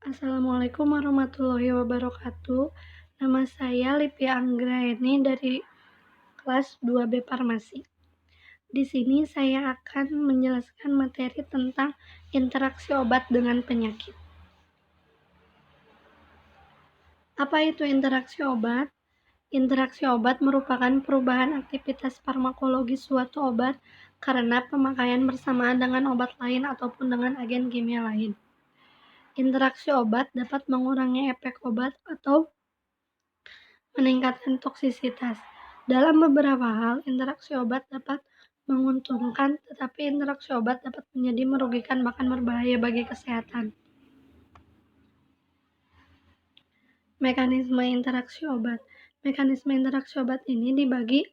Assalamualaikum warahmatullahi wabarakatuh. Nama saya Livia Anggraeni dari kelas 2B Farmasi. Di sini saya akan menjelaskan materi tentang interaksi obat dengan penyakit. Apa itu interaksi obat? Interaksi obat merupakan perubahan aktivitas farmakologi suatu obat karena pemakaian bersamaan dengan obat lain ataupun dengan agen kimia lain. Interaksi obat dapat mengurangi efek obat atau meningkatkan toksisitas. Dalam beberapa hal, interaksi obat dapat menguntungkan, tetapi interaksi obat dapat menjadi merugikan bahkan berbahaya bagi kesehatan. Mekanisme interaksi obat. Mekanisme interaksi obat ini dibagi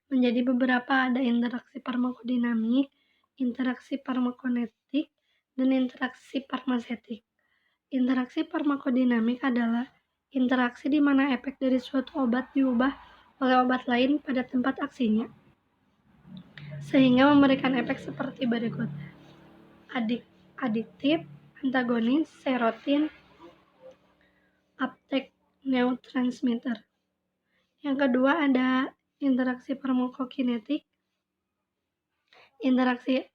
menjadi beberapa, ada interaksi farmakodinamik, interaksi farmakonetik, dan interaksi farmasetik. Interaksi farmakodinamik adalah interaksi di mana efek dari suatu obat diubah oleh obat lain pada tempat aksinya, sehingga memberikan efek seperti berikut: adiktif, antagonis, serotin, uptake neurotransmitter. Yang kedua ada interaksi farmakokinetik. Interaksi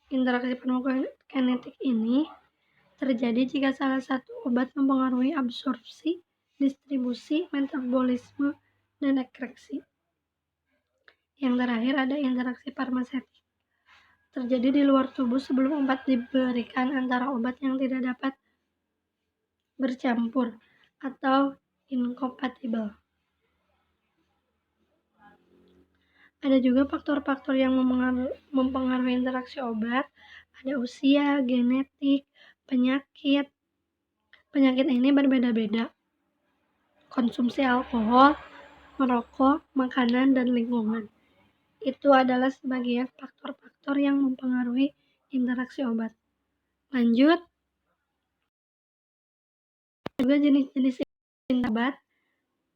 farmakokinetik ini terjadi jika salah satu obat mempengaruhi absorpsi, distribusi, metabolisme, dan ekreksi. Yang terakhir ada interaksi farmasetik. Terjadi di luar tubuh sebelum obat diberikan antara obat yang tidak dapat bercampur atau incompatible. Ada juga faktor-faktor yang mempengaruhi interaksi obat. Ada usia, genetik, penyakit. Penyakit ini berbeda-beda. Konsumsi alkohol, merokok, makanan, dan lingkungan. Itu adalah sebagian faktor-faktor yang mempengaruhi interaksi obat. Lanjut. Juga jenis-jenis obat.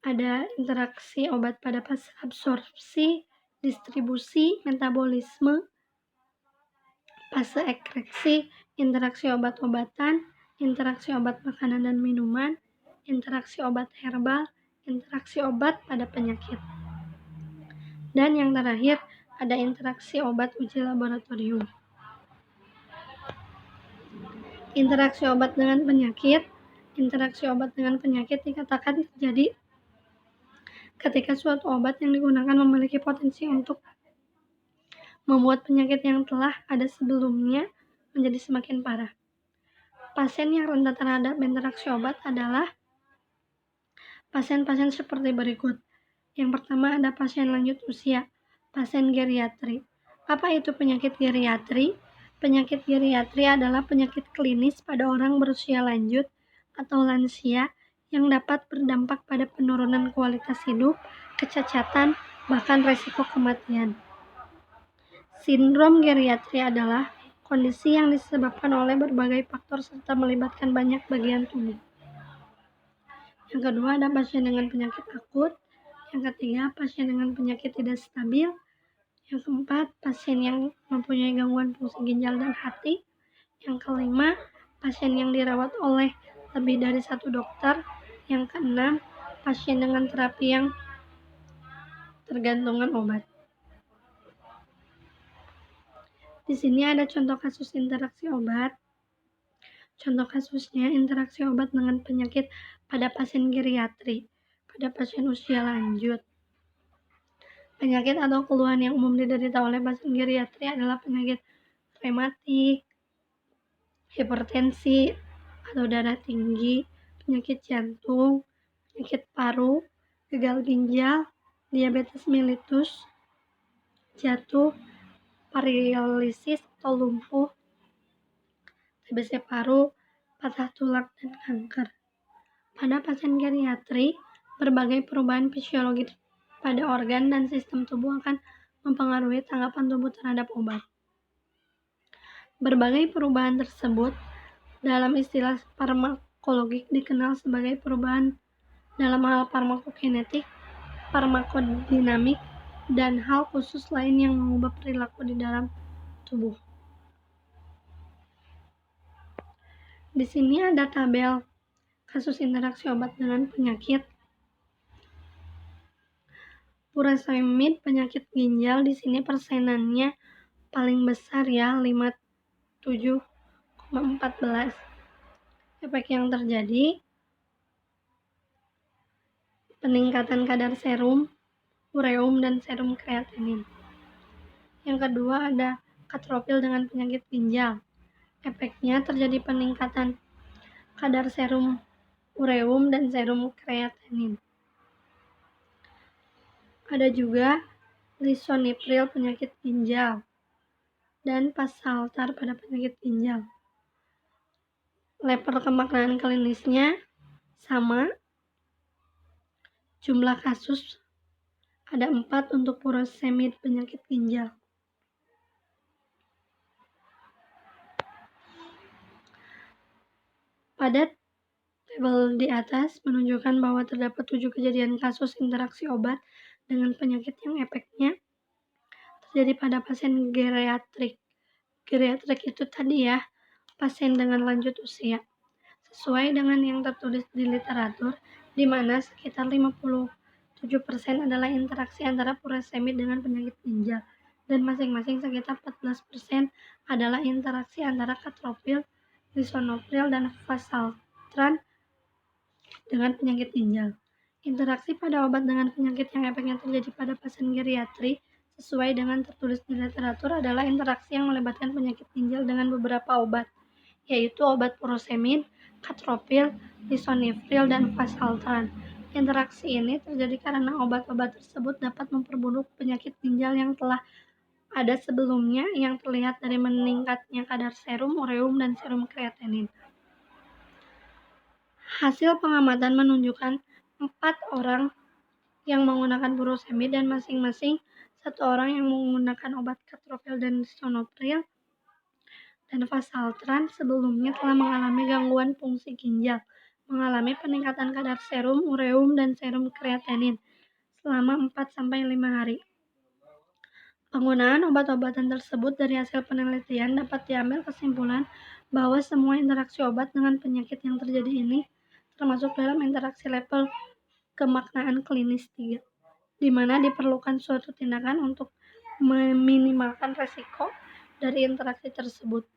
Ada interaksi obat pada fase absorpsi, distribusi, metabolisme, fase ekreksi, interaksi obat-obatan, interaksi obat makanan dan minuman, interaksi obat herbal, interaksi obat pada penyakit. Dan yang terakhir, ada interaksi obat uji laboratorium. Interaksi obat dengan penyakit. Interaksi obat dengan penyakit dikatakan terjadi ketika suatu obat yang digunakan memiliki potensi untuk membuat penyakit yang telah ada sebelumnya menjadi semakin parah. Pasien yang rentan terhadap interaksi obat adalah pasien-pasien seperti berikut. Yang pertama ada pasien lanjut usia, pasien geriatri. Apa itu penyakit geriatri? Penyakit geriatri adalah penyakit klinis pada orang berusia lanjut atau lansia yang dapat berdampak pada penurunan kualitas hidup, kecacatan, bahkan resiko kematian. Sindrom geriatri adalah kondisi yang disebabkan oleh berbagai faktor serta melibatkan banyak bagian tubuh. Yang kedua ada pasien dengan penyakit akut. Yang ketiga, pasien dengan penyakit tidak stabil. Yang keempat, pasien yang mempunyai gangguan fungsi ginjal dan hati. Yang kelima, pasien yang dirawat oleh lebih dari satu dokter. Yang keenam, pasien dengan terapi yang tergantungan obat. Di sini ada contoh kasus interaksi obat. Contoh kasusnya interaksi obat dengan penyakit pada pasien geriatri, pada pasien usia lanjut. Penyakit atau keluhan yang umum diderita oleh pasien geriatri adalah penyakit rematik, hipertensi atau darah tinggi, penyakit jantung, penyakit paru, gagal ginjal, diabetes mellitus, jatuh, paralisis atau lumpuh, TBC paru, patah tulang, dan kanker. Pada pasien geriatri, berbagai perubahan fisiologi pada organ dan sistem tubuh akan mempengaruhi tanggapan tubuh terhadap obat. Berbagai perubahan tersebut dalam istilah farmakologi dikenal sebagai perubahan dalam hal farmakokinetik, farmakodinamik, dan hal khusus lain yang mengubah perilaku di dalam tubuh. Di sini ada tabel kasus interaksi obat dengan penyakit furosemid penyakit ginjal. Di sini persenannya paling besar ya, 57,14. Efek yang terjadi peningkatan kadar serum ureum dan serum kreatinin. Yang kedua ada katrofil dengan penyakit ginjal. Efeknya terjadi peningkatan kadar serum ureum dan serum kreatinin. Ada juga lisonipril penyakit ginjal dan pasaltar pada penyakit ginjal. Level kemaknaan klinisnya sama. Jumlah kasus ada 4 untuk furosemid penyakit ginjal. Pada tabel di atas menunjukkan bahwa terdapat 7 kejadian kasus interaksi obat dengan penyakit yang efeknya terjadi pada pasien geriatrik. Geriatrik itu tadi ya, pasien dengan lanjut usia. Sesuai dengan yang tertulis di literatur, di mana sekitar 57% adalah interaksi antara furosemid dengan penyakit ginjal, dan masing-masing sekitar 14% adalah interaksi antara katrofil, lisinopril, dan valsartan dengan penyakit ginjal. Interaksi pada obat dengan penyakit yang efeknya terjadi pada pasien geriatri sesuai dengan tertulis di literatur adalah interaksi yang melibatkan penyakit ginjal dengan beberapa obat, yaitu obat furosemid, katrofil, lisonipril, dan valsartan. Interaksi ini terjadi karena obat-obat tersebut dapat memperburuk penyakit ginjal yang telah ada sebelumnya, yang terlihat dari meningkatnya kadar serum ureum dan serum kreatinin. Hasil pengamatan menunjukkan 4 orang yang menggunakan furosemid dan masing-masing 1 orang yang menggunakan obat katrofil dan lisinopril dan valsartan sebelumnya telah mengalami gangguan fungsi ginjal, mengalami peningkatan kadar serum ureum dan serum kreatinin selama 4-5 hari. Penggunaan obat-obatan tersebut dari hasil penelitian dapat diambil kesimpulan bahwa semua interaksi obat dengan penyakit yang terjadi ini termasuk dalam interaksi level kemaknaan klinis 3, di mana diperlukan suatu tindakan untuk meminimalkan resiko dari interaksi tersebut.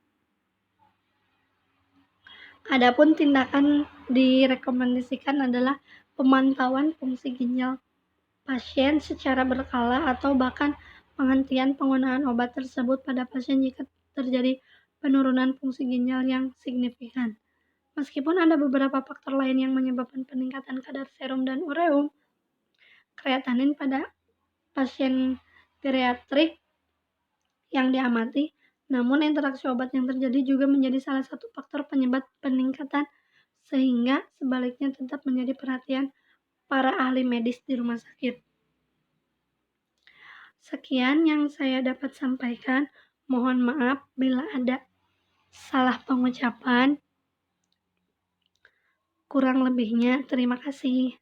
Adapun tindakan direkomendasikan adalah pemantauan fungsi ginjal pasien secara berkala atau bahkan penghentian penggunaan obat tersebut pada pasien jika terjadi penurunan fungsi ginjal yang signifikan. Meskipun ada beberapa faktor lain yang menyebabkan peningkatan kadar serum dan ureum kreatinin pada pasien geriatrik yang diamati, namun interaksi obat yang terjadi juga menjadi salah satu faktor penyebab peningkatan, sehingga sebaliknya tetap menjadi perhatian para ahli medis di rumah sakit. Sekian yang saya dapat sampaikan. Mohon maaf bila ada salah pengucapan. Kurang lebihnya, terima kasih.